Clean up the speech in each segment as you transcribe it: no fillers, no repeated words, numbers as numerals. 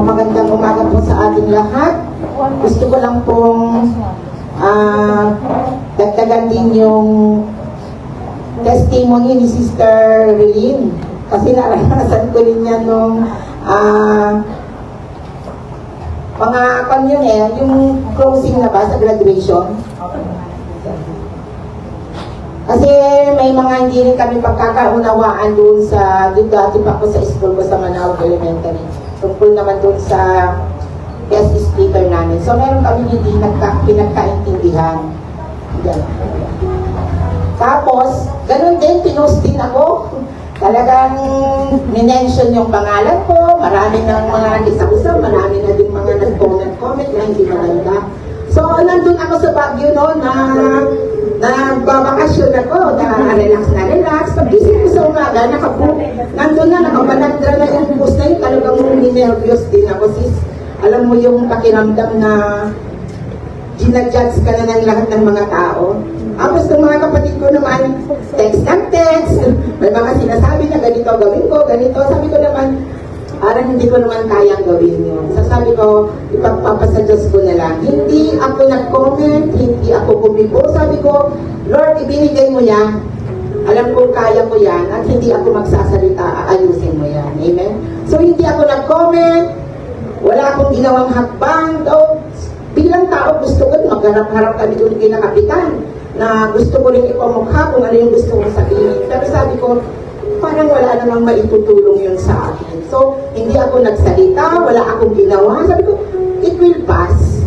Magandang umaga po sa ating lahat. Gusto ko lang pong dagdagan din yung testimony ni Sister Relin. Kasi naranasan ko rin yan nung yung closing na ba sa graduation. Kasi may mga hindi rin kami pagkakaunawaan doon dati pa ako sa school ko sa Manawag Elementary. Tungkol naman doon sa guest speaker namin. So meron kami hindi pinagkaintindihan. Yan. Tapos, ganun din, pinost din ako. Talagang minention yung pangalan ko. Marami ng mga nag-isa-isa, marami na din mga nag-comment na hindi maganda. So, nandun ako sa Baguio noon na nagbabakasyon ako, na-relax. Pag-isip ko sa umaga, nandun na, nakabalandra na yung post na yun. Talagang ninervyos din ako, sis. Alam mo yung pakiramdam na ginajudge ka na ng lahat ng mga tao. Tapos ng mga kapatid ko naman, text. May mga sinasabi na ganito gawin ko, ganito. Sabi ko naman, parang hindi ko naman kayang gawin yun. So sabi ko, ipagpapasa Diyos ko na lang. Hindi ako nag-comment, hindi ako kumibo. Sabi ko, Lord, ibinigay mo yan. Alam ko, kaya ko yan. At hindi ako magsasalita, aayusin mo yan. Amen? So hindi ako nag-comment. Wala akong ginawang hakbang. So, bilang tao, gusto ko magharap-harap kami doon kay na kapitan. Na gusto ko rin ipamukha kung ano yung gusto kong sabihin. Pero sabi ko, parang wala namang maitutulong yun sa akin. So, hindi ako nagsalita, wala akong ginawa. Sabi ko, it will pass.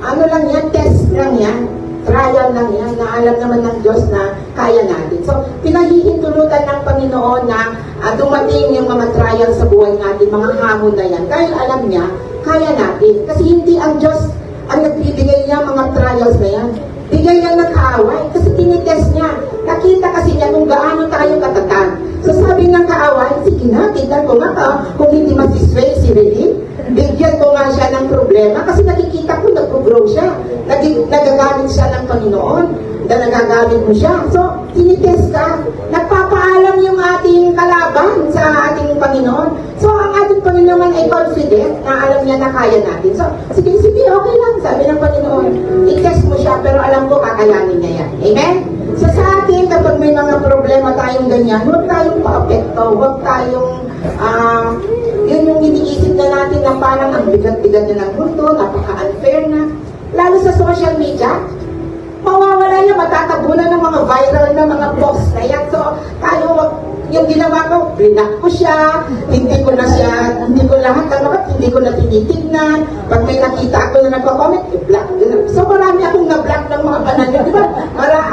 Ano lang yan, test lang yan. Trial lang yan, na alam naman ng Diyos na kaya natin. So, pinahihintulutan ng Panginoon na dumating yung mga trial sa buhay natin, mga hamon na yan. Dahil alam niya, kaya natin. Kasi hindi ang Diyos ang nagbibigay niya mga trials na yan. Bigay lang ng kaaway kasi tinitest niya. Nakita kasi niya kung gaano tayo katatag. So sabi ng kaaway, sige na, tignan ko nga kung hindi masisway si Relin. Bigyan ko nga siya ng problema kasi nakikita ko nag-grow siya. Nagagamit siya ng Panginoon. Nagagamit mo siya. So, tinitest ka. Nagpapaalam yung ating kalaban sa ating Panginoon. So, ang ating Panginoon ay confident na alam niya na kaya natin. So, sige, okay lang. Sabi ng Panginoon, i-test mo siya, pero alam ko kakayanin niya yan. Amen? So, sa atin, kapag may mga problema tayong ganyan, huwag tayong pa-apekto, huwag tayong, yun yung iniisip na natin na parang ang bigat-bigat na ng mundo, napaka-unfair na. Lalo sa social media, mawawala yan, matatabunan ng mga viral na mga posts na yan. So, tayo, yung ginawa ko, blinak ko siya, hindi ko lahat hindi ko na tinitignan. Pag may nakita ako na nagko-comment, i-block. So, marami akong na-block ng mga banal. Di ba?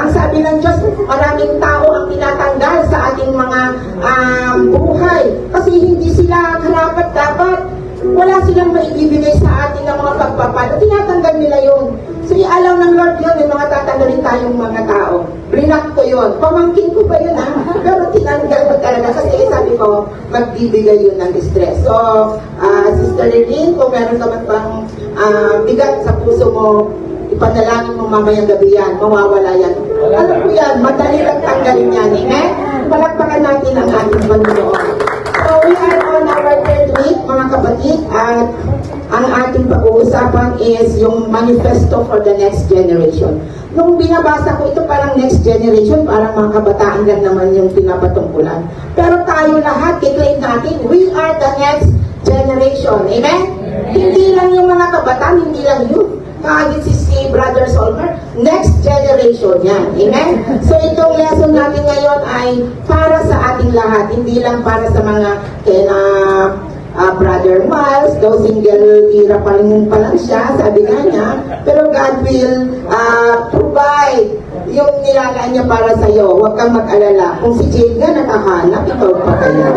Ang sabi ng Diyos, maraming tao ang tinatanggal sa ating mga buhay. Kasi hindi sila karapat-dapat. Wala silang maibibigay sa atin ng mga pagpapalo. Tinatanggal nila yun. So, alam ng Lord yun, may mga tatanggalin tayong mga tao. Blinak ko yun. Pamangkin ko pa yun, Pero tinanggal ko talaga kasi sabi ko, magbibigay yun ng stress. So, Sister Relin, kung meron ka man pang bigat sa puso mo, ipanalangin mo mamayang gabi yan, mawawala yan. Alam ko yan, madali lang tanggalin yan. Amen? Palakpakan natin ang ating Panginoon. So, we are on our third week, mga kapatid, at ang ating pag-uusapan is yung manifesto for the next generation. Nung binabasa ko ito, parang next generation, parang mga kabataan lang naman yung pinapatungkulan. Pero tayo lahat, i-claim natin, we are the next generation. Amen? Hindi lang yung mga kabataan, hindi lang yun. Kahit si Brother Solmer, next generation yan. Amen? So itong lesson natin ngayon ay para sa ating lahat, hindi lang para sa mga Brother Miles, though single tira pa lang siya, sabi nga niya, pero God will provide yung nilalaan niya para sa iyo. Huwag kang mag-alala. Kung si Jane nga nakahanap, ikaw pa kaya.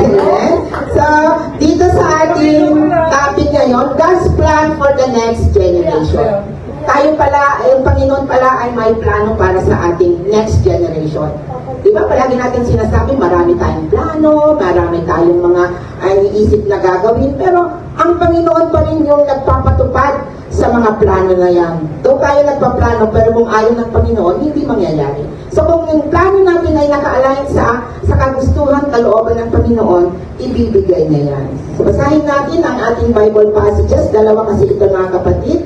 Amen? So, dito sa ating topic ngayon, God's plan for the next generation. Tayo pala, yung Panginoon pala ay may plano para sa ating next generation. Diba, palagi natin sinasabi, marami tayong plano, marami tayong mga iniisip na gagawin, pero ang Panginoon pa rin yung nagpapatupad sa mga plano na yan. Doon tayo nagpaplano, pero kung ayaw ng Panginoon, hindi mangyayari. So kung yung plano natin ay naka-align sa kagustuhan, kalooban ng Panginoon, ibibigay niya yan. So basahin natin ang ating Bible passages, dalawa kasi ito mga kapatid.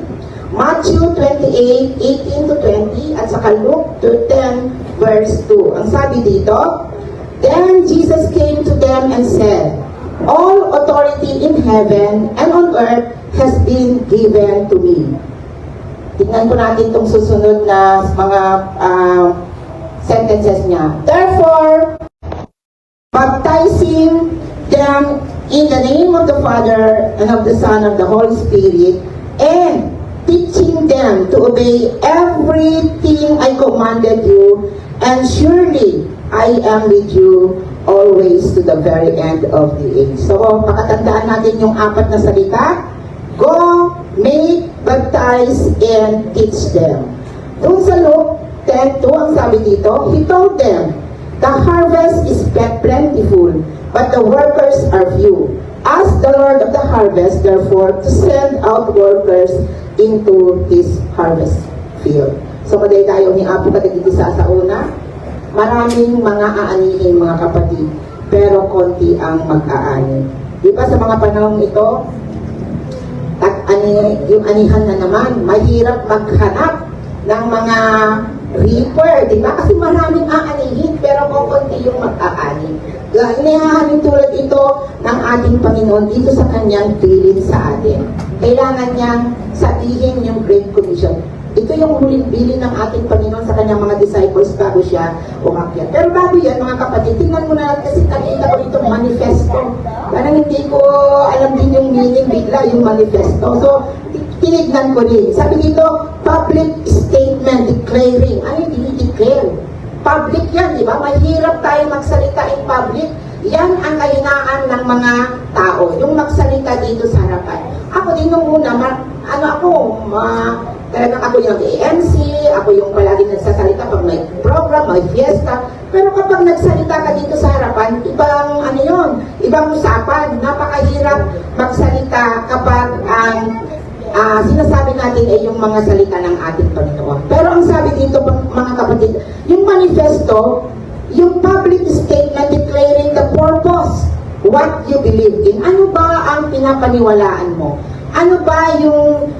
Matthew 28:18 to 20, at saka Luke 10, verse 2. Ang sabi dito, "Then Jesus came to them and said, all authority in heaven and on earth has been given to me." Tignan ko natin itong susunod na mga sentences niya. "Therefore, baptizing them in the name of the Father and of the Son and of the Holy Spirit, and teaching them to obey everything I commanded you, and surely I am with you always to the very end of the age." So, pakatandaan natin yung apat na salita. Go, make, baptize, and teach them. Doon sa Luke 10:2, ang sabi dito, He told them, "The harvest is plentiful, but the workers are few. Ask the Lord of the harvest, therefore, to send out workers into His harvest field." So, maday tayo ni Apo Katigitisa sa una. Maraming mga aanihin, mga kapatid, pero konti ang mag-aani. Di ba sa mga panahon ito, yung anihan na naman, mahirap maghanap ng mga reaper, di ba? Kasi maraming aanihin, pero konti yung mag-aani. Inihahalin tulad ito ng ating Panginoon dito sa kanyang bilin sa atin. Kailangan niyang sabihin yung Great Commission. Ito yung huling bilin ng ating Panginoon sa kanyang mga disciples bago siya umakyat. Pero bago yan, mga kapatid, tingnan mo na kasi nakita ko itong manifesto. Parang hindi ko alam din yung meaning bigla, yung manifesto. So, tinignan ko rin. Sabi dito, public statement declaring. Ano yung dinideclare? Public yan, di ba? Mahirap tayo magsalita in public. Yan ang kahinaan ng mga tao. Yung magsalita dito sa harapan. Ako din nung una, talagang ako yung ANC, ako yung palagi nagsasalita pag may program, may fiesta. Pero kapag nagsalita ka dito sa harapan, ibang usapan. Napakahirap magsalita kapag ang sinasabi natin ay yung mga salita ng ating Panginoon. Pero ang sabi dito, mga kapatid, yung manifesto, yung public statement declaring the purpose, what you believe in. Ano ba ang pinapaniwalaan mo? Ano ba yung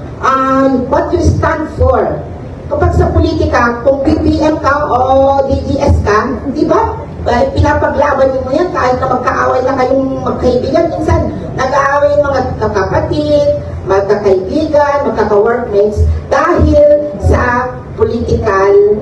what you stand for? Kapag sa politika, kung BBM ka o DDS ka, di ba? Pinapaglaban mo yan kahit na magkaaway na kayong magkaibigan. Minsan, nag-aaway yung mga kakapatid, magkakaibigan, magkaka-workmates dahil sa political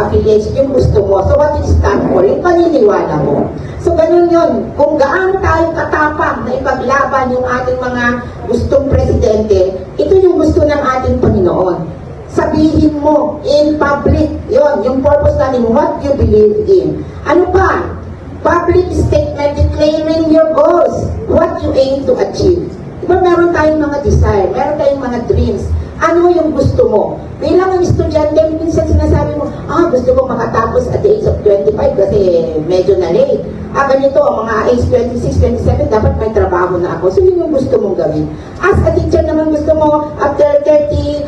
affiliation yung gusto mo. So, what you stand for? Yung paniniwala mo. So, ganun yun. Kung gaano tayo katapang na ipaglaban yung ating mga gustong presidente, ito yung gusto ng ating Panginoon. Sabihin mo in public, yon yung purpose natin, what you believe in. Ano pa? Public statement declaring your goals, what you aim to achieve. Diba meron tayong mga desire, meron tayong mga dreams. Ano yung gusto mo? Bilang ang estudyante, minsan sinasabi mo, gusto ko makatapos at the age of 25 kasi medyo na late. Ganito, mga age 26, 27, dapat may trabaho na ako. So, yun yung gusto mong gawin. As a teacher naman, gusto mo, after 30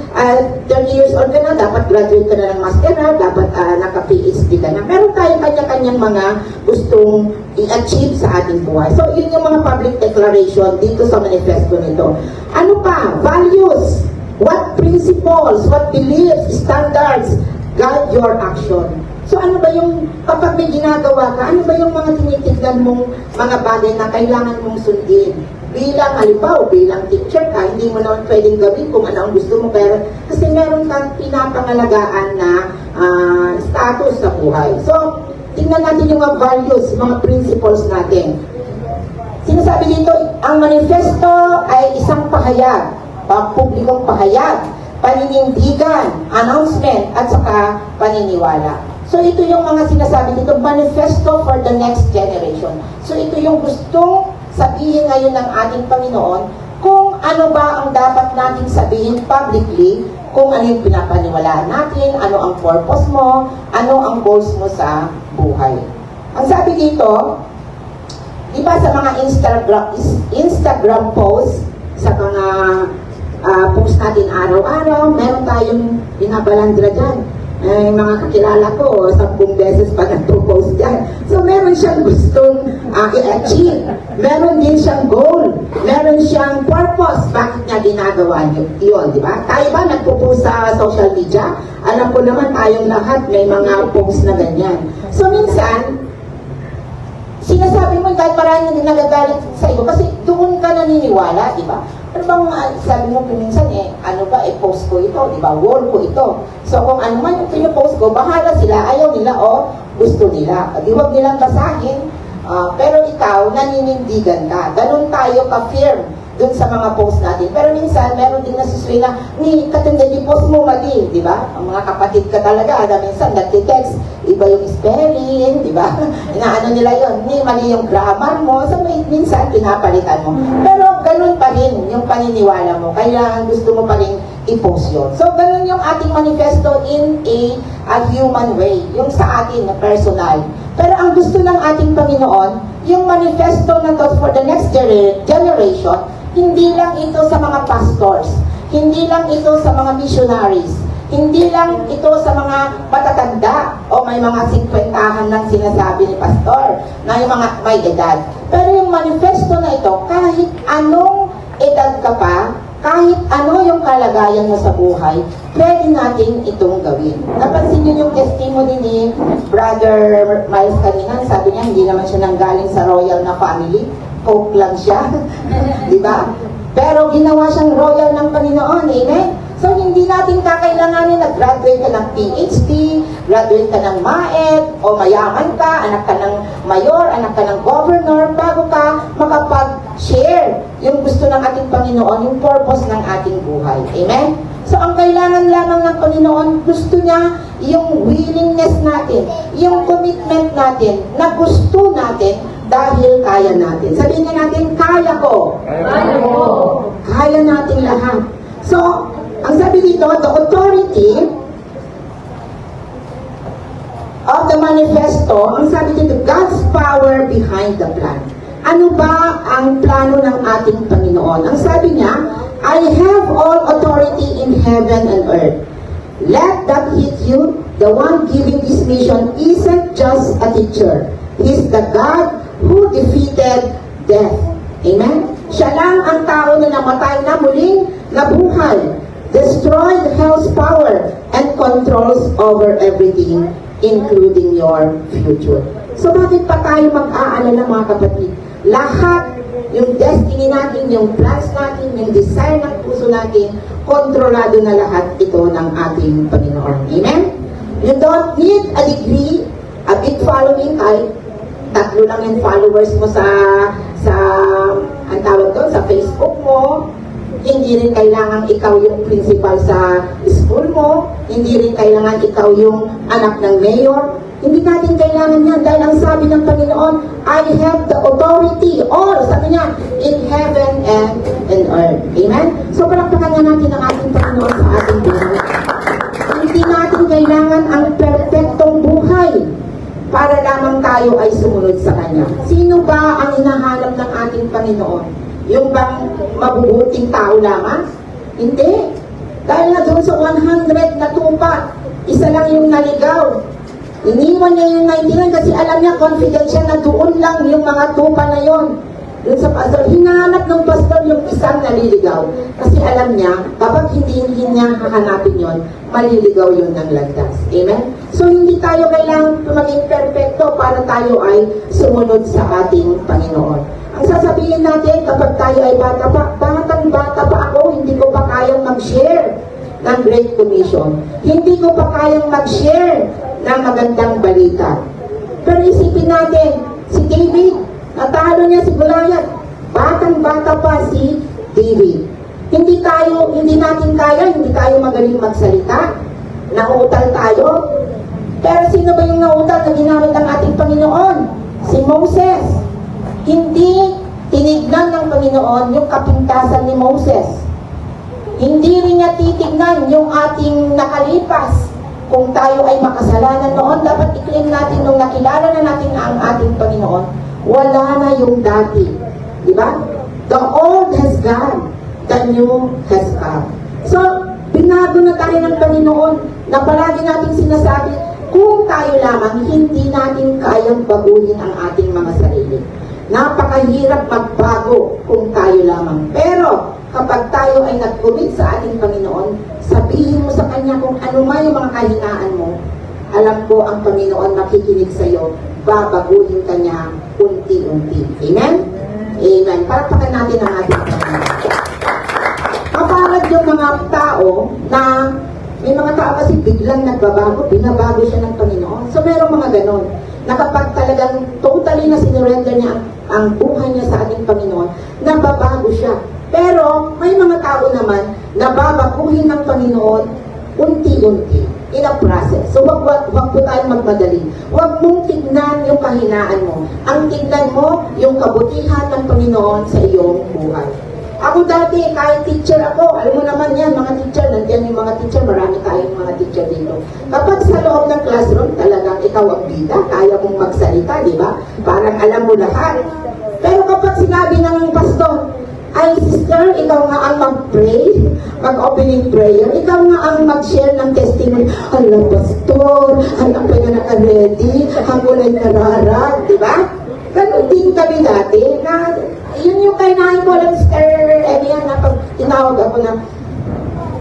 years old ka na, dapat graduate ka na ng master na, dapat naka-PhD ka na. Meron tayong kanya-kanyang mga gustong i-achieve sa ating buhay. So, yun yung mga public declaration dito sa manifesto nito. Ano pa? Values. What principles, what beliefs, standards guide your action? So ano ba yung, kapag may ginagawa ka, ano ba yung mga tinitignan mong mga bagay na kailangan mong sundin? Bilang halimbawa, bilang teacher ka, hindi mo naman pwedeng gawin kung ano ang gusto mo, pero kasi meron kang pinapangalagaan na status sa buhay. So, tingnan natin yung mga values, mga principles natin. Sinasabi dito, ang manifesto ay isang pahayag, publikong pahayag, paninindigan, announcement, at saka paniniwala. So ito yung mga sinasabi dito, manifesto for the next generation. So ito yung gustong sabihin ngayon ng ating Panginoon, kung ano ba ang dapat natin sabihin publicly, kung ano yung pinapaniwalaan natin, ano ang purpose mo, ano ang goals mo sa buhay. Ang sabi dito, di ba sa mga Instagram posts, sa mga pinopost natin araw-araw, meron tayong binabalandra dyan. Mga kakilala ko, 10 beses pa nagpo-post dyan. So, meron siyang gustong i-achieve. Meron din siyang goal. Meron siyang purpose. Bakit niya ginagawa yun, di ba? Tayo ba nagpo-post sa social media? Alam ko naman tayong lahat may mga post na ganyan. So, minsan, sinasabi mo kahit maraming nagagalit sa iyo kasi doon ka naniniwala, di ba? Ano bang sabi mo minsan ano ba, post ko ito, di ba? Wall ko ito. So kung ano man yung pinopost ko, bahala sila, ayaw nila o gusto nila. Di wag nilang basahin, pero ikaw, naninindigan ka. Ganun tayo ka-firm dun sa mga post natin. Pero minsan, meron din nasusuwi na, ni katunda yung post mo mali, di ba? Ang mga kapatid ka talaga, minsan nagtitext, iba yung spelling, di ba? Inaano nila yon, ni mali yung grammar mo, so minsan pinapalitan mo. Pero ganun pa rin yung paniniwala mo, kaya gusto mo pa rin i-post yun. So ganun yung ating manifesto in a human way, yung sa atin na personal. Pero ang gusto ng ating Panginoon, yung manifesto na to for the next generation, hindi lang ito sa mga pastors, hindi lang ito sa mga missionaries, hindi lang ito sa mga matatanda o may mga 50-an lang sinasabi ni pastor na yung mga may edad. Pero yung manifesto na ito, kahit anong edad ka pa, kahit ano yung kalagayan mo sa buhay, pwede natin itong gawin. Napansin niyo yung testimony ni Brother Miles kanina, sabi niya hindi naman siya nanggaling sa royal na family, Pope lang siya. Di ba? Pero ginawa siyang royal ng Panginoon. Amen? So, hindi natin kakailanganin na graduate ka ng PhD, graduate ka ng MAET, o mayaman ka, anak ka ng mayor, anak ka ng governor, bago ka makapag-share yung gusto ng ating Panginoon, yung purpose ng ating buhay. Amen? So, ang kailangan lamang ng Panginoon, gusto niya yung willingness natin, yung commitment natin, na gusto natin, dahil kaya natin. Sabihin na natin, kaya ko. Kaya ko. Kaya natin lahat. So, ang sabi dito, the authority of the manifesto, ang sabi dito, God's power behind the plan. Ano ba ang plano ng ating Panginoon? Ang sabi niya, I have all authority in heaven and earth. Let that hit you. The one giving this mission isn't just a teacher. He's the God who defeated death. Amen? Siya lang ang tao na namatay na muling nabuhay, destroyed hell's power, and controls over everything, including your future. So bakit pa tayo mag-aalala mga kapatid? Lahat, yung destiny natin, yung plans natin, yung desire ng puso natin, kontrolado na lahat ito ng ating Panginoon. Amen? You don't need a degree, a big following, kahit 3 lang yung followers mo sa ang tawag doon, sa Facebook mo. Hindi rin kailangan ikaw yung principal sa school mo. Hindi rin kailangan ikaw yung anak ng mayor. Hindi natin kailangan yan dahil ang sabi ng Panginoon, I have the authority, all, sabi niya, in heaven and in earth. Amen? So, palakpakan na natin ang ating Panginoon sa ating buhay. Hindi natin kailangan ang perfectong buhay para lamang tayo ay sumunod sa Kanya. Sino ba ang hinahanap ng ating Panginoon? Yung bang mabubuting tao lamang? Hindi. Dahil na doon sa 100 na tupa, isa lang yung naligaw. Iniwan niya yung 99 kasi alam niya, confident siya na doon lang yung mga tupa na yon. Doon sa pastor, hinahanap ng pastor yung isang naliligaw. Kasi alam niya, kapag hindi niya hahanapin yon, maliligaw yun ng landas. Amen? So, hindi tayo kailangan maging perfecto para tayo ay sumunod sa ating Panginoon. Ang sasabihin natin, kapag tayo ay bata pa ako, hindi ko pa kayang mag-share ng Great Commission. Hindi ko pa kayang mag-share ng magandang balita. Pero isipin natin, si David, natalo niya si Goliath. Batang-bata pa si David. Hindi natin kaya, hindi tayo magaling magsalita. Nauutal tayo. Pero sino ba yung nauutal na ginamit ng ating Panginoon? Si Moses. Hindi tinignan ng Panginoon yung kapintasan ni Moses. Hindi rin niya titignan yung ating nakalipas. Kung tayo ay makasalanan noon, dapat i-claim natin nung nakilala na natin ang ating Panginoon, wala na yung dati. Di ba? The old has gone, the new has come. So, binago na tayo ng Panginoon na palagi natin sinasabi, kung tayo lamang, hindi natin kayang baguhin ang ating mga sarili. Napakahirap magbago kung tayo lamang. Pero, kapag tayo ay nag-commit sa ating Panginoon, sabihin mo sa Kanya kung ano man yung mga kahinaan mo, alam ko ang Panginoon makikinig sa iyo, babaguhin ka niya unti-unti. Amen? Amen. Parapakan natin ang ating Panginoon. Kapalad yung mga tao na may mga tao kasi biglang nagbabago, binabago siya ng Panginoon. So merong mga ganon, na kapag talagang totally na sinurrender niya ang buhay niya sa ating Panginoon, nababago siya. Pero may mga tao naman na babaguhin ng Panginoon unti-unti, in a process. So wag po tayong magmadali. Wag mong tignan yung kahinaan mo. Ang tignan mo yung kabutihan ng Panginoon sa iyong buhay. Ako dati, kahit teacher ako, alam mo naman yan, mga teacher, nandiyan yung mga teacher, marami tayong mga teacher dito. Kapag sa loob ng classroom, talagang ikaw ang bida, kaya mong magsalita, di ba? Parang alam mo lahat. Pero kapag sinabi ng pastor, ay sister, ikaw nga ang mag-pray, mag-opening prayer, ikaw nga ang mag-share ng testimony. Hala, pastor, hala pa na naka-ready, hanggang ay nararag, di ba? Ganon din kami dati, na yun yung kainahin ko lang, Sister Evian, na pag tinawag ako na,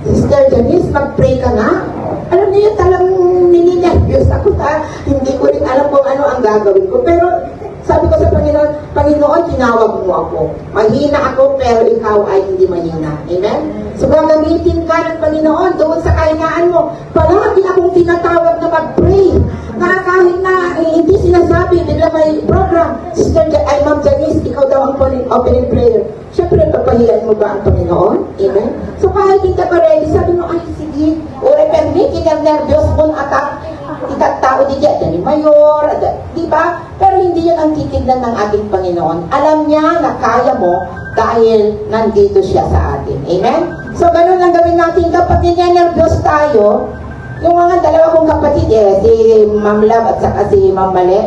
Sister Janice, mag-pray ka na. Alam niyo, talagang nininervyos ako, hindi ko rin alam kung ano ang gagawin ko. Pero sabi ko sa Panginoon, Panginoon, tinawag mo ako. Mahina ako, pero ikaw ay hindi mahina. Amen? So gagamitin ka ng Panginoon doon sa kahinaan mo. Palagi akong tinatawag na mag-pray. Na kahit na hindi sinasabi, bigla may program, Sister ay Ma'am Janice, ikaw daw ang opening prayer. Siyempre, papahiyan mo ba ang Panginoon? Amen? So kahit hindi ka ready, sabi mo, ay sige, ore permi, kinang nervyos mo atak, itat tao di dyan ni Mayor, di ba? Pero hindi yun ang titignan ng ating Panginoon. Alam niya na kaya mo dahil nandito siya sa atin. Amen? So ganun ang gawin natin kapag niya-nervyos tayo. Yung mga dalawa kong kapatid, si Ma'am Love at saka si Ma'am Mali,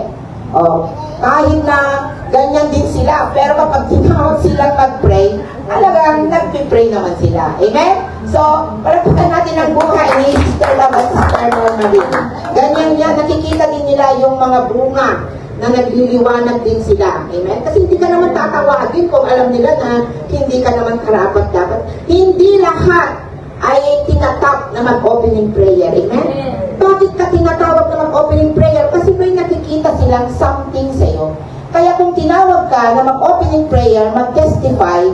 kahit na ganyan din sila, pero kapag tinawag sila mag-pray, alagang nag-pray naman sila. Amen? So, parapakan natin ang buhay ni Sister Love at Sister Normally. Ganyan yan, nakikita din nila yung mga bunga na nagliliwanag din sila. Amen? Kasi hindi ka naman tatawagin kung alam nila na hindi ka naman karapat dapat. Hindi lahat ay tinatap na mag-opening prayer. Amen? Bakit ka tinatawag na mag-opening prayer? Kasi may nakikita silang something sa iyo. Kaya kung tinawag ka na mag-opening prayer, mag-testify,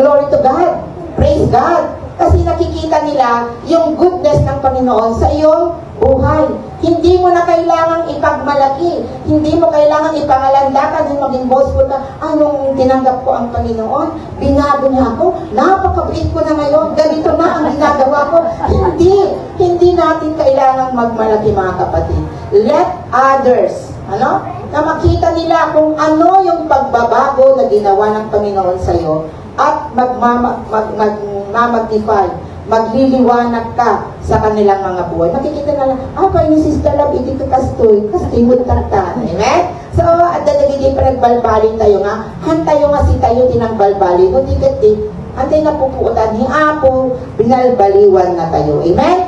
glory to God, praise God. Kasi nakikita nila yung goodness ng Panginoon sa iyong buhay. Hindi mo na kailangang ipagmalaki. Hindi mo kailangan ipangalandakan yung maging boastful na, nung tinanggap ko ang Panginoon, binago niya ako, napakabait ko na ngayon, ganito na ang ginagawa ko. Hindi natin kailangang magmalaki, mga kapatid. Let others, na makita nila kung ano yung pagbabago na ginawa ng Panginoon sa iyo at magmagnify, magliliwanag ka sa kanilang mga buhay. Makikita na lang, kayo ni Sister Love, hindi ka kastoy mo tata. Amen? So, at dadagiging panagbalbalin tayo nga, hantayo nga si tayo tinangbalbalin, o di hantay na pupuutan ni Apo, binalbaliwan na tayo. Amen?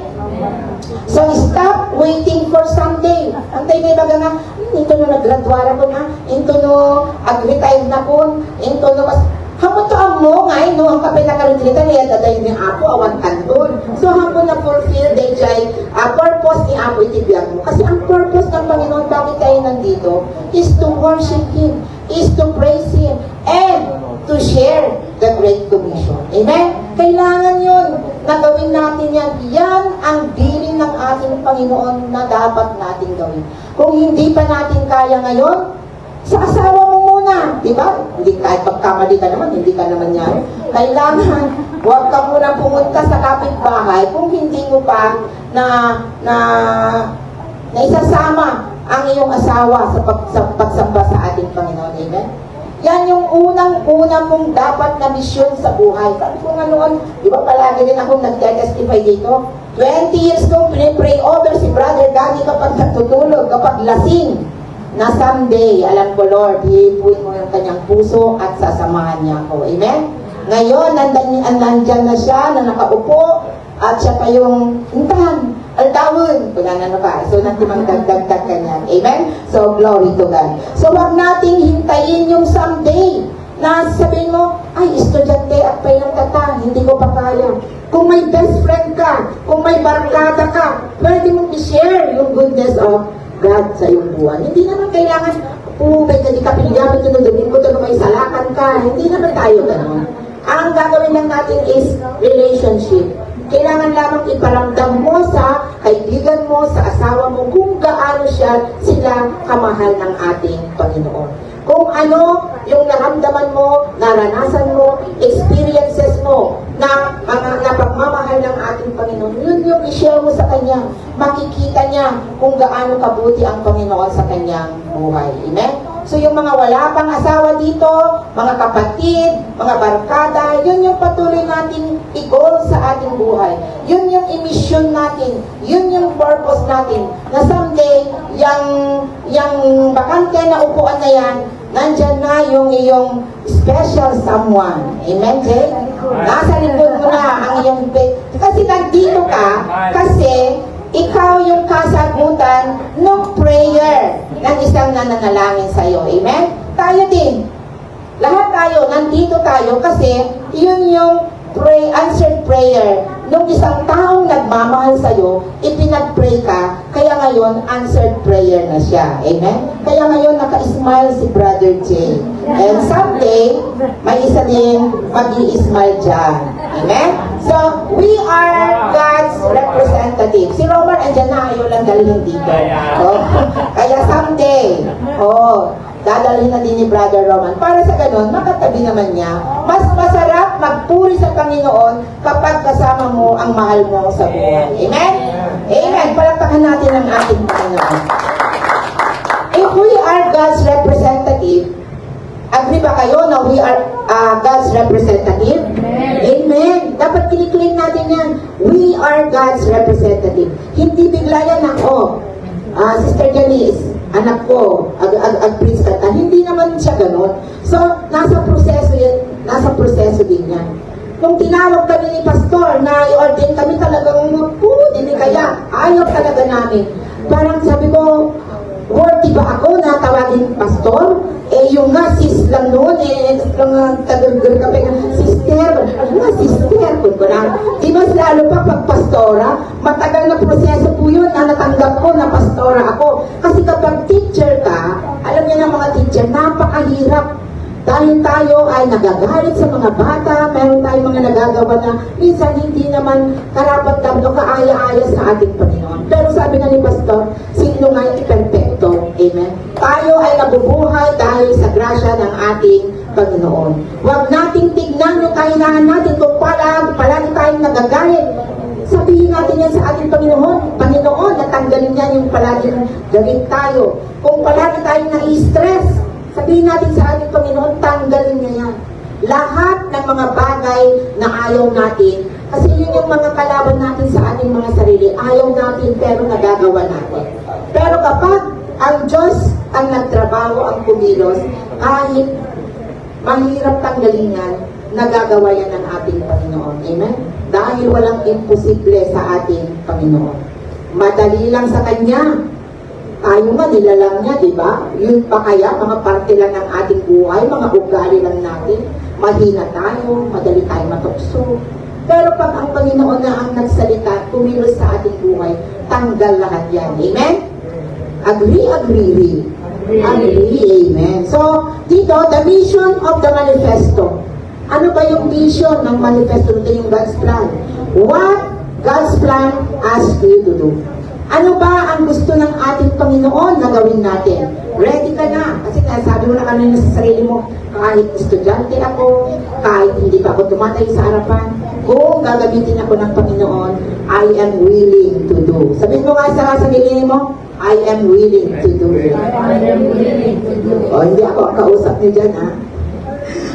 So, stop waiting for someday. Antay may baga nga, ito no naggraduara ko na, ito no ag-retire na ko, ito no mas, hapon to ang mo ngay, no, ang kapit na karintilita niya, dadayin ni Apo, awan kanton. So, hapon na fulfill, day jay, purpose ni Apo itibiyag mo. Kasi ang purpose ng Panginoon, bakit tayo nandito, is to worship Him, is to praise Him, and to share the Great Commission. Amen? Kailangan yun, na gawin natin yan. Yan ang bilin ng ating Panginoon na dapat natin gawin. Kung hindi pa natin kaya ngayon, sa asawa mo muna, di ba? Hindi kahit pagkamali ka naman, hindi ka naman yan. Kailangan, huwag ka muna pumunta sa kapitbahay kung hindi mo pa na isasama ang iyong asawa sa pagsamba sa ating Panginoon. Amen? Yan yung unang-una mong dapat na misyon sa buhay. Sabi ko nga noon, di ba palagi din akong nag-testify dito? 20 years kong pinipray over si Brother Danny kapag natutulog, kapag lasing, na someday, alam ko Lord, hihipuin mo yung kanyang puso at sasamahan niya ako. Amen? Ngayon, nandyan na siya, na nakaupo, at siya pa yung hintahan, altawon, kung ano pa. So, natimang dagdag ka niyan. Amen? So, glory to God. So, wag nating hintayin yung someday na sabihin mo, ay, estudyante at pa yung tata, hindi ko pa kaya. Kung may best friend ka, kung may barkada ka, pwede mong i-share yung goodness of God sa iyong buwan. Hindi naman kailangan, may kapilyaman yun, doon ko na may salakan ka. Hindi naman tayo gano'n. Ang gagawin lang natin is relationship. Kailangan lamang iparamdam mo sa kaibigan mo, sa asawa mo, kung gaano sila kamahal ng ating Panginoon. Kung ano yung naramdaman mo, naranasan mo, experiences mo, na mga napagmamahal ng ating Panginoon, yun yung i-share mo sa Kanya. Makikita niya kung gaano kabuti ang Panginoon sa Kanyang buhay. Amen? So yung mga wala pang asawa dito, mga kapatid, mga barkada, yun yung patuloy nating i-goal sa ating buhay. Yun yung i-mission natin. Yun yung purpose natin. Na someday, yung bakante na upuan na yan, nandyan na yung iyong special someone. Amen, Jay? Nasa likod mo na ang iyong kasi nandito ka, kasi ikaw yung kasagutan ng prayer ng isang nananalangin sa iyo. Amen? Tayo din. Lahat tayo, nandito tayo kasi yun yung answered prayer nung isang taong nagmamahal sa iyo, ipinag-pray ka, kaya ngayon answered prayer na siya. Amen? Kaya ngayon naka-smile si Brother Jay. And someday, may isa din mag-i-smile dyan. Amen? So, we are God's representative. Si Roman, andyan na, ayaw lang dalhin dito. Oh, kaya someday, dadalhin na din ni Brother Roman. Para sa ganun, makatabi naman niya. Mas masarap magpuri sa Panginoon kapag kasama mo ang mahal mo sa buhay. Amen? Amen. Palakpakan natin ang ating Panginoon. If we are God's representative, agree ba kayo na we are God's representative? Amen. Amen. Dapat kiniklaim natin yan. We are God's representative. Hindi bigla yan ako. Sister Janice, anak ko, ag-preach ka. Hindi naman siya ganun. So, nasa proseso din yan. Nung tinawag kami ni Pastor na i-ordain kami talagang, hindi kaya, ayaw talaga namin. Parang sabi ko, worthy ba ako na tawagin Pastor? Yung nga, sis lang noon, tagal-gal kami, sister, kung ko lang. Di mas lalo pa pag pastora, matagal na proseso po yun na natanggap ko na pastora ako. Kasi kapag teacher ka, alam niyo na mga teacher, napakahirap. Dahil tayo ay nagagalit sa mga bata, meron tayong mga nagagawa na minsan hindi naman karapat-dapat o kaaya-aya sa ating Panginoon. Pero sabi nga ni Pastor, sino nga yung perfecto? Amen? Tayo ay nabubuhay dahil sa grasya ng ating Panginoon. Huwag nating tignan yung kahinaan natin kung palagi tayong nagagalit. Sabihin natin yan sa ating Panginoon. Panginoon, natanggalin niya yung palagi galit tayo. Kung palagi tayong na-stress, sabihin natin sa ating Panginoon, tanggalin niya yan. Lahat ng mga bagay na ayaw natin, kasi yun yung mga kalaban natin sa ating mga sarili, ayaw natin pero nagagawa natin. Pero kapag ang Diyos ang nagtrabaho, ang kumilos, kahit mahirap tanggalin yan, nagagawa yan ng ating Panginoon. Amen? Dahil walang imposible sa ating Panginoon. Madali lang sa Kanya. Tayo nga, nilalang niya, di ba? Yun pa kaya, mga parte lang ng ating buhay, mga ugali lang natin. Mahina tayo, madali tayo matukso. Pero pag ang Panginoon na ang nagsalita, kumilos sa ating buhay, tanggal lahat yan. Amen? Agree? Agree. Amen. So, dito, the mission of the manifesto. Ano ba yung mission ng manifesto? Ito yung God's plan. What God's plan asks you to do? Ano ba ang gusto ng ating Panginoon na gawin natin? Ready ka na. Kasi nasabi mo na kanina sa sarili mo, kahit estudyante ako, kahit hindi pa ako tumatay sa harapan, kung gagamitin ako ng Panginoon, I am willing to do. Sabihin mo nga sa sarili mo, I am willing to do. I am willing to do. O, hindi ako ang kausap niyo dyan, ha?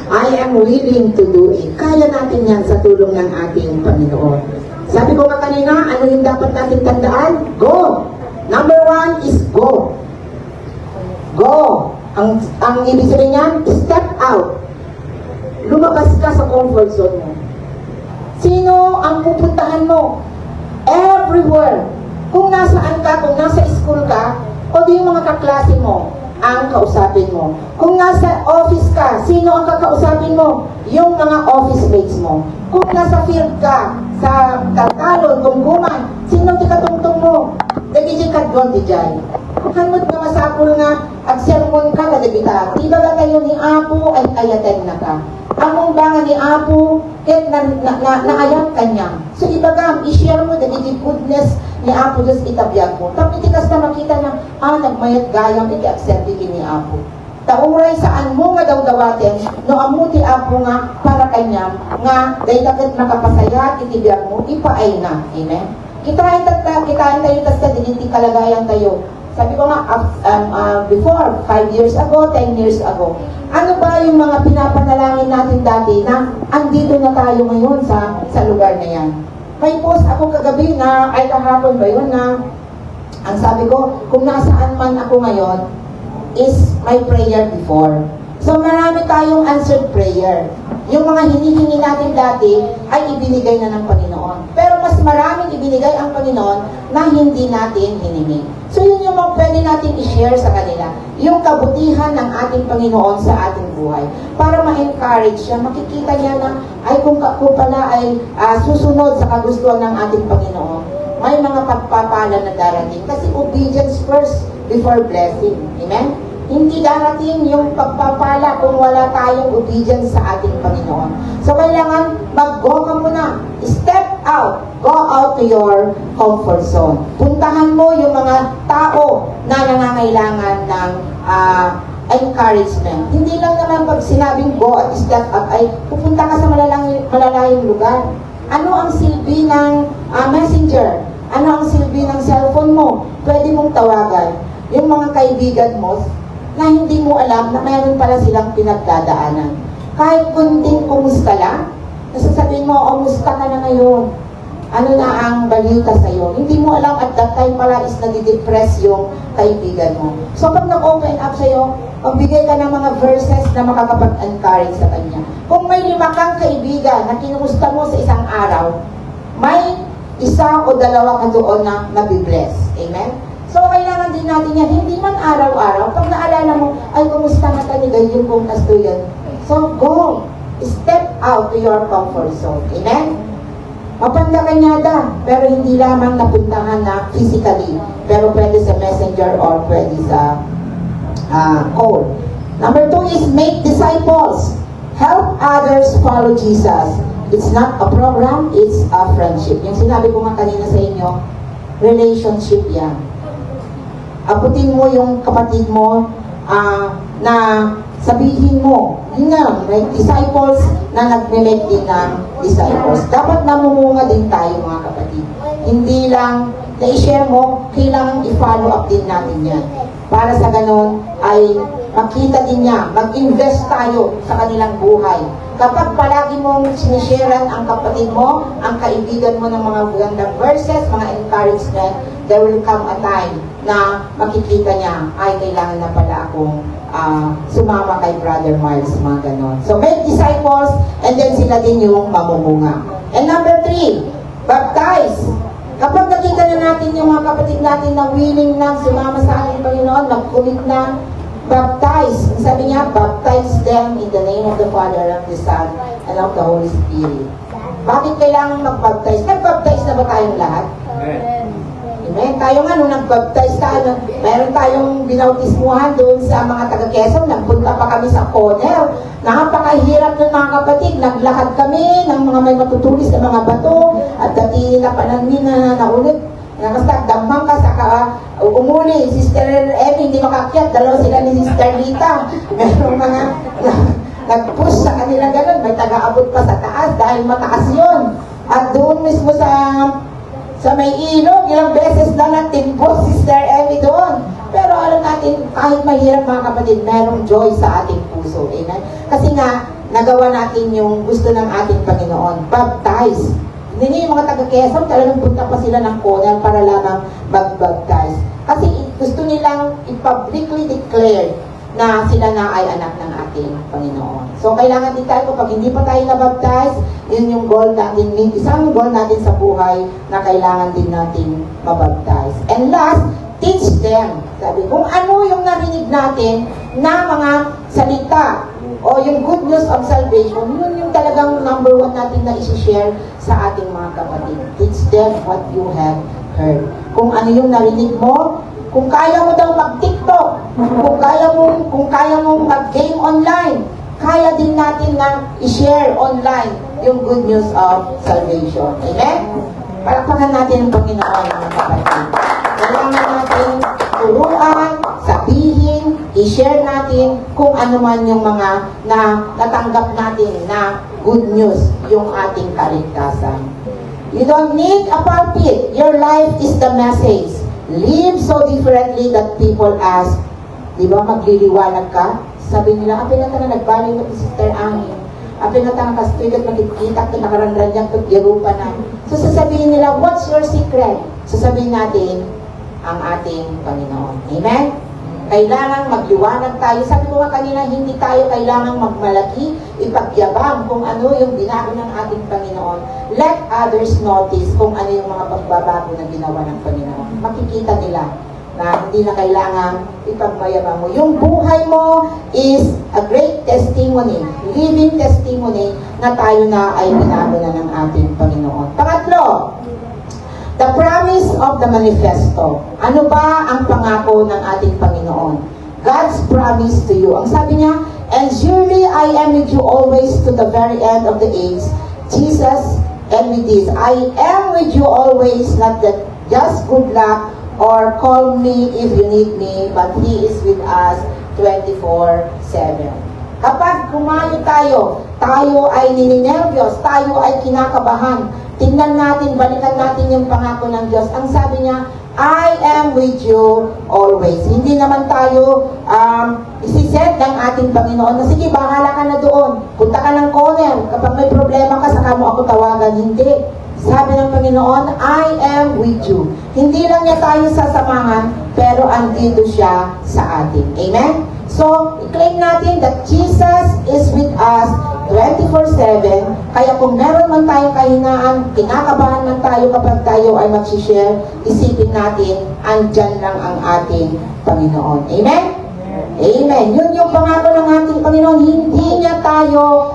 I am willing to do it. Kaya natin yan sa tulong ng ating Panginoon. Sabi ko nga kanina, ano yung dapat natin tandaan? Go! Number 1 is go. Go! Ang ibig sabihin niyan, step out. lumabas ka sa comfort zone mo. Sino ang pupuntahan mo? Everywhere. Kung nasaan ka, kung nasa school ka, o di yung mga kaklase mo ang kausapin mo. Kung nasa office ka, sino ang kakausapin mo? Yung mga office mates mo. Kung nasa field ka, sa Talon, Tungguman, sino ang tikatungtong mo? Dagijay ka doon, dijay. Hanod nga masapul nga, at sermon ka na dagita. Di ba ba kayo ni Apo ay ayaten na ka? Among ba nga ni Apo, kahit naayat ka niya. So ibaga, i-share mo dagijay goodness ni Apo Diyos itabiyag mo. Tapos tikas na makita na, nagmayat gayang iti-accept ni Apo. Tauray saan mo nga daw dawatin, no amuti Apo nga para kanya, nga dahil dagat makapasaya, itibiyag mo, ipaay na. Amen? Kitain tayo tas diniti kalagayan tayo. Sabi ko nga, before, 5 years ago, 10 years ago, ano ba yung mga pinapanalangin natin dati na andito na tayo ngayon sa lugar na yan? May post ako kagabi na, ay kahapon ba yun na, ang sabi ko, kung nasaan man ako ngayon, is my prayer before. So marami tayong answered prayer. Yung mga hinihingi natin dati ay ibinigay na ng Panginoon. Pero mas maraming ibinigay ang Panginoon na hindi natin hiningi. So yun yung mga pwede natin i-share sa kanila. Yung kabutihan ng ating Panginoon sa ating buhay. Para ma-encourage siya, makikita niya na ay kung pala ay susunod sa kagustuhan ng ating Panginoon, may mga pagpapala na darating. Kasi obedience first before blessing. Amen? Hindi darating yung pagpapala kung wala tayong obedience sa ating Panginoon. So, kailangan mag-go ka muna. Step out. Go out to your comfort zone. Puntahan mo yung mga tao na nangangailangan ng encouragement. Hindi lang naman pag sinabing go at step up ay pupunta ka sa malalayong lugar. Ano ang silbi ng messenger? Ano ang silbi ng cellphone mo? Pwede mong tawagan yung mga kaibigan mo na hindi mo alam na mayroon pala silang pinagdadaanan. Kahit kunting kumusta lang, nasasabihin mo, kumusta ka na ngayon? Ano na ang balita sa'yo? Hindi mo alam at that time pala is nadidepress yung kaibigan mo. So pag nag-open up sa'yo, pagbigay ka ng mga verses na makakapag-encourage sa kanya. Kung may 5 kang kaibigan na kinumusta mo sa isang araw, may 1 o 2 ka doon na nabibless. Amen? So, kailangan din natin yan. Hindi man araw-araw. Pag naalala mo, ay, kumusta nga tayo gayon kung kasto yan. So, go. Step out to your comfort zone. Amen? Mapanda ka niya da, pero hindi lamang napuntahan na physically. Pero pwede sa messenger or pwede sa call. Number 2 is make disciples. Help others follow Jesus. It's not a program, it's a friendship. Yung sinabi ko nga kanina sa inyo, relationship yan. Abutin mo yung kapatid mo na sabihin mo, yun nga, may disciples na nag-make din ng disciples. Dapat namumunga din tayo mga kapatid. Hindi lang na-share mo, kailangan i-follow up din natin yan. Para sa ganon ay makita din niya, mag-invest tayo sa kanilang buhay. Kapag palagi mong sinisharean ang kapatid mo, ang kaibigan mo ng mga magandang verses, mga encouragement, there will come a time na makikita niya, ay kailangan na pala akong sumama kay Brother Miles, mga ganon. So make disciples, and then sila din yung mamumunga. And number 3, baptize. Kapag nakita na natin yung mga kapatid natin na willing na sumama sa ating Panginoon, nag-commit na, baptize. Sabi niya, baptize them in the name of the Father, of the Son, and of the Holy Spirit. Bakit kailangan mag-baptize? Nag-baptize na ba tayong lahat? Amen. Amen. Tayo nga, nung nag-baptize tayo, mayroon tayong binautismuhan doon sa mga taga-Quezon. Nagpunta pa kami sa corner. Napakahirap ng mga kapatid. Naglakad kami ng mga may matutulis na mga bato. At dati na panamin na naulit. Nakasta, damang ka, saka umuli. Sister Emmy, hindi makakyat. 2 sila ni Sister Lita. Meron mga nag-push sa kanila ganun. May taga-abot pa sa taas dahil mataas yun. At doon mismo sa may ilog, ilang beses na nagtimpos Sister Emmy doon. Pero alam natin, kahit mahirap mga kapatid, merong joy sa ating puso. Amen? Kasi nga, nagawa natin yung gusto ng ating Panginoon. Baptize. Hindi yung mga taga-Quezon, talagang punta pa sila ng corner para lamang mag-baptize. Kasi gusto nilang i-publicly declare na sila na ay anak ng ating Panginoon. So, kailangan din tayo, kapag hindi pa tayo nabaptize, yun yung goal natin, isang goal natin sa buhay na kailangan din natin mabaptize. And last, teach them. Sabi, kung ano yung narinig natin na mga salita o yung good news of salvation, yun yung talagang number one natin na isi-share sa ating mga kapatid. Teach them what you have heard. Kung ano yung narinig mo, kung kaya mo daw mag-TikTok, kung kaya mo mag-game online, kaya din natin na i-share online yung good news of salvation. Amen? Palakpakan natin ang Panginoon, mga kapatid. Kailangan natin turuan, sabihin, i-share natin kung ano man yung mga na natanggap natin na good news yung ating kaligtasan. You don't need a pulpit. Your life is the message. Live so differently that people ask, di ba magliliwanag ka? Sabi nila, apin na ka na nagbaling mo si Sister Angin. Apin na ka kastuigat magkikita ka nakaranran niyang kagyarupa na. So sasabihin nila, what's your secret? Sasabihin natin, ang ating Panginoon. Amen? Kailangan magliwanag tayo. Sabi ko nga kanina, hindi tayo kailangang magmalaki, ipagyabang kung ano yung binago ng ating Panginoon. Let others notice kung ano yung mga pagbabago na ginawa ng Panginoon. Makikita nila na hindi na kailangan ipagmayabang mo. Yung buhay mo is a great testimony, living testimony na tayo na ay binago na ng ating Panginoon. Pangatlo, the promise of the manifesto. Ano ba ang pangako ng ating Panginoon? God's promise to you. Ang sabi niya, and surely I am with you always to the very end of the age. Jesus, and with this, I am with you always, not that just good luck or call me if you need me, but He is with us 24/7. Kapag kumayo tayo, tayo ay nininervyos, tayo ay kinakabahan, tingnan natin, balikan natin yung pangako ng Diyos. Ang sabi niya, I am with you always. Hindi naman tayo isiset ng ating Panginoon na sige, bahala ka na doon. Punta ka ng corner. Kapag may problema ka, saka mo ako tawagan. Hindi. Sabi ng Panginoon, I am with you. Hindi lang niya tayo sasamahan, pero andito siya sa atin. Amen? So, i-claim natin that Jesus is with us 24/7. Kaya kung meron man tayong kahinaan, kinakabahan man tayo kapag tayo ay mag-share, isipin natin, andyan lang ang ating Panginoon. Amen? Amen. Yun yung pangako ng ating Panginoon. Hindi niya tayo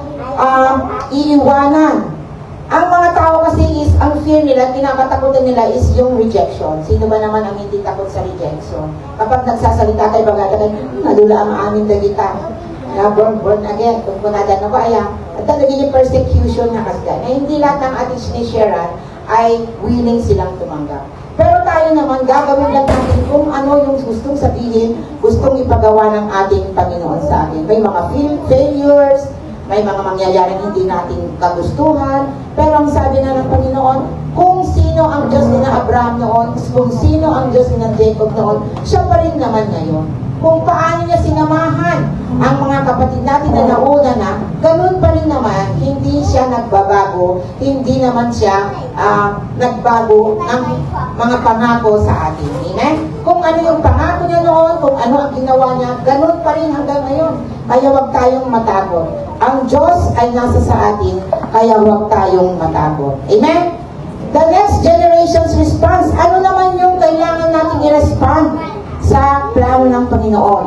iiwanan. Ang mga tao kasi is, ang fear nila, kinakatakutan nila is yung rejection. Sino ba naman ang hindi takot sa rejection? Kapag nagsasalita tayo, bagata kayo, nadula ang aming dagita. Na born again, kung kunada na ba, ayan. At nagiging persecution na kasi. Na hindi lahat ng ating sinisharean ay willing silang tumanggap. Pero tayo naman, gagawin lang natin kung ano yung gustong sabihin, gustong ipagawa ng ating Panginoon sa atin. May mga failures, may mga mangyayaring hindi natin kagustuhan, pero ang sabi na ng Panginoon, kung sino ang Diyos ni na Abraham noon, kung sino ang Diyos ni na Jacob noon, siya pa rin naman ngayon. Kung paano niya sinamahan ang mga kapatid natin na nauna na, ganun pa rin naman, hindi siya nagbabago, hindi naman siya nagbago ng mga pangako sa atin. Amen? Kung ano yung pangako niya noon, kung ano ang ginawa niya, ganun pa rin hanggang ngayon. Kaya huwag tayong matakot. Ang Diyos ay nasa sa atin, kaya huwag tayong matakot. Amen? The next generation's response, ano naman yung kailangan natin i-respond sa plano ng Panginoon?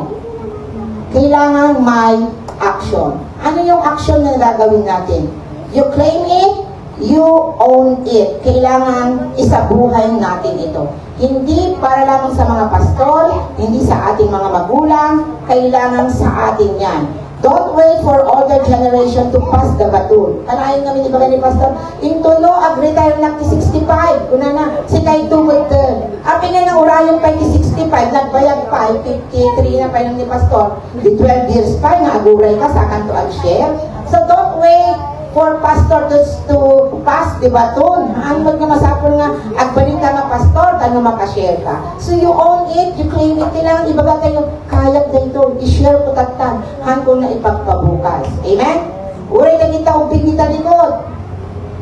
Kailangan may action. Ano yung action na gagawin natin? You claim it, you own it. Kailangan isabuhay natin ito. Hindi para lamang sa mga pastor, hindi sa ating mga magulang, kailangan sa atin yan. Don't wait for older generation to pass the baton. Kanayin namin iba ni Pastor, intuno, ag-retire na ki 65. Kuna na, si kay tuwid din. Api nga na urayong kay ki 65, nagbayag pa, 53 na pa lang ni Pastor. Di 12 years pa, nga aguray ka, sa kanto ag-share. So don't wait for pastor to pass the baton. Ano nga masapon nga, agbalik ka nga pastor, ano makashare ka. So you own it, you claim it, kailangan ibaga kayo, kayag na ito, i-share ko tatan, hanggang na ipagpabukas. Amen? Uray na kita, ubing kita likod.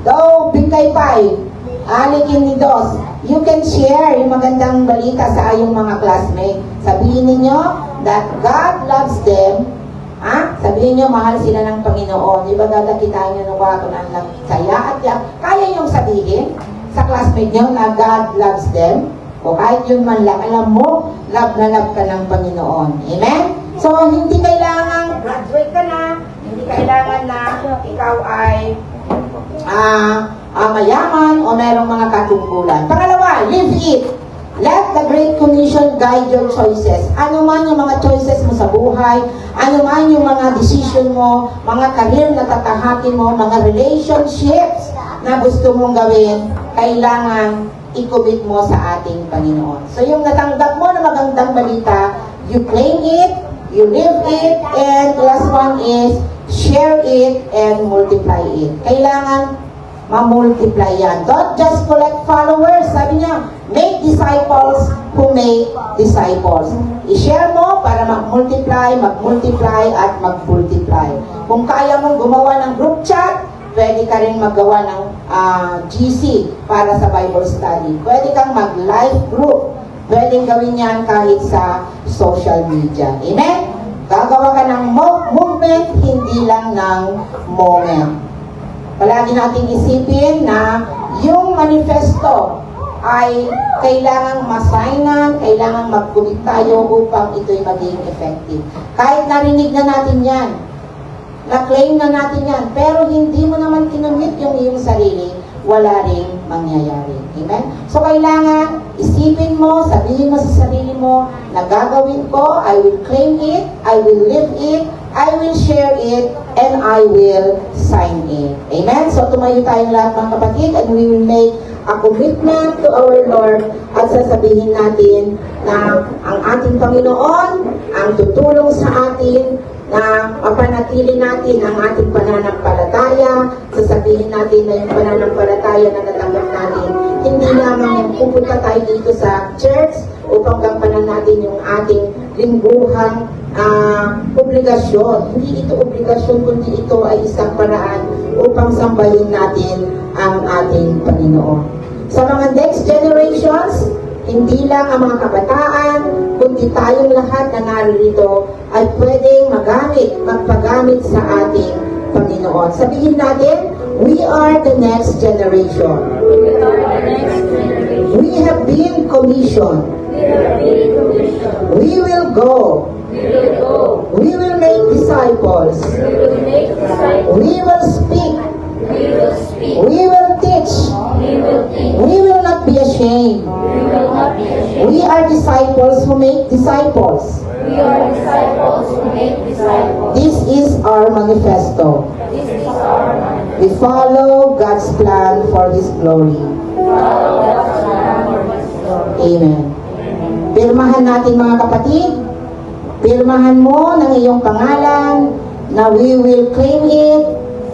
Daw, ubing kay pay, alikin ni Dos, you can share yung magandang balita sa iyong mga classmates. Sabihin ninyo that God loves them. Sabihin nyo, mahal sila ng Panginoon. Di ba dadakitain nyo nung ako ng saya at yak? Kaya yung sabihin sa classmate nyo na God loves them? O kahit yun man lang, alam mo, love na love ka ng Panginoon. Amen? So, hindi kailangan graduate ka na, hindi kailangan na ikaw ay mayaman o merong mga katungkulan. Pangalawa, live it. Let the Great Commission guide your choices. Ano man yung mga choices mo sa buhay, ano man yung mga decision mo, mga career na tatahakin mo, mga relationships na gusto mong gawin, kailangan i-commit mo sa ating Panginoon. So yung natanggap mo na magandang balita, you claim it, you live it, and the last one is share it and multiply it. Kailangan ma-multiply yan. Don't just collect followers. Sabi niya, make disciples who make disciples. I-share mo para mag-multiply, at mag-multiply. Kung kaya mong gumawa ng group chat, pwede ka rin magawa ng GC para sa Bible study. Pwede kang mag-live group. Pwedeng gawin yan kahit sa social media. Amen? Gagawa ka ng movement, hindi lang ng moment. Palagi nating isipin na yung manifesto ay kailangang masaynan, kailangang mag-commit tayo upang ito'y maging effective. Kahit narinig na natin yan, na-claim na natin yan, pero hindi mo naman kinumit yung iyong sarili, wala ring mangyayari. Amen? So kailangan isipin mo, sabihin mo sa sarili mo na gagawin ko, I will claim it, I will live it, I will share it, and I will sign it. Amen? So tumayo tayong lahat mga kapatid, and we will make a commitment to our Lord at sasabihin natin na ang ating Panginoon ang tutulong sa atin na mapanatili natin ang ating pananampalataya. Sasabihin natin na yung pananampalataya na natanggap natin, hindi lamang yung pupunta tayo dito sa church upang gampanan natin yung ating lingguhang obligasyon. Hindi ito obligasyon, kundi ito ay isang paraan upang sambahin natin ang ating Panginoon. Sa mga next generations, hindi lang ang mga kabataan, kundi tayong lahat na narito ay pwedeng magpagamit sa ating Panginoon. Sabihin natin, we are the next generation. We have been commissioned. We will go. We will make disciples. We will speak. We will teach. We will not be ashamed. We are disciples who make disciples. This is our manifesto. We follow God's plan for His glory. Amen. Pirmahan natin mga kapatid. Pirmahan mo ng iyong pangalan na we will claim it,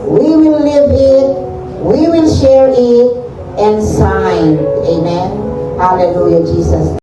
we will live it, we will share it, and sign. Amen. Hallelujah, Jesus.